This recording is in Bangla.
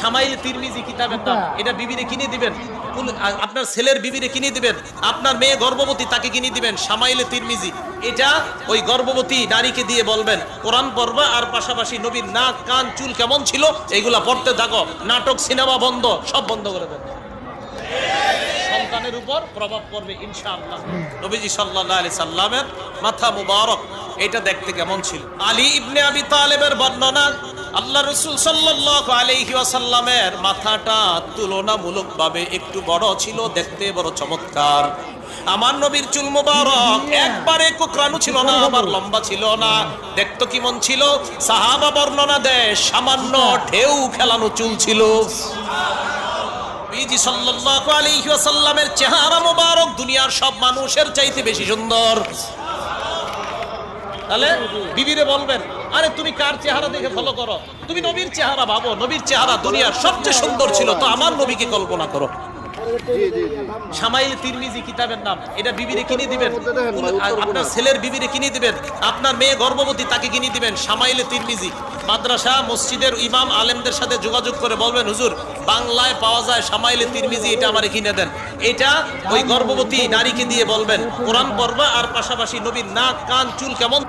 শামাইল তিরমিজি কিতাবের নাম, এটা বিবিরে কিনে দিবেন, আপনার ছেলের বিবিরে কিনে দিবেন, আপনার মেয়ে গর্ভবতী তাকে কিনে দিবেন শামাইল তিরমিজি। এটা ওই গর্ভবতী নারীকে দিয়ে বলবেন কোরআন পড়বা, আর পাশাপাশি নবীর নাক কান চুল কেমন ছিল এইগুলা পড়তে থাকো, নাটক সিনেমা বন্ধ, সব বন্ধ করে দেন। সন্তানের উপর প্রভাব পড়বে ইনশাআল্লাহ। নবীজি সাল্লাল্লাহু আলাইহি সাল্লামের মাথা মুবারক এটা দেখতে কেমন ছিল। আলী ইবনে আবি তালেবের বর্ণনা, আল্লাহ রাসূল সাল্লাল্লাহু আলাইহি ওয়াসাল্লামের মাথাটা তুলনামূলকভাবে একটু বড় ছিল, দেখতে বড় চমৎকার। আমার নবীর চুল মুবারক একবারে কোকড়ানো ছিল না, আবার লম্বা ছিল না, দেখতে কেমন ছিল? সাহাবা বর্ণনা দেয় সামান্য ঢেউ খেলানো চুল ছিল। নবীজি সাল্লাল্লাহু আলাইহি ওয়াসাল্লামের চেহারা মুবারক দুনিয়ার সব মানুষের চাইতে বেশি সুন্দর। তাহলে বিবিরে বলবেন, আরে তুমি কার চেহারা দেখে ফলো করো? তুমি নবীর চেহারা ভাবো, নবীর চেহারা দুনিয়ার সবচেয়ে সুন্দর ছিল, তো আমার নবীকে কল্পনা করো। শামাইল তিরমিজি কিতাবের নাম, এটা বিবিরে কিনে দিবেন, আপনার ছেলের বিবিরে কিনে দিবেন, আপনার মেয়ে গর্ভবতী তাকে কিনে দিবেন শামাইল তিরমিজি। মাদ্রাসা মসজিদের ইমাম আলেমদের সাথে যোগাযোগ করে বলবেন, হুজুর বাংলায় পাওয়া যায় শামাইল তিরমিজি, এটা আমারে কিনে দেন। এটা ওই গর্ভবতী নারীকে দিয়ে বলবেন কোরআন পড়বা, আর পাশাপাশি নবীর নাক কান চুল কেমন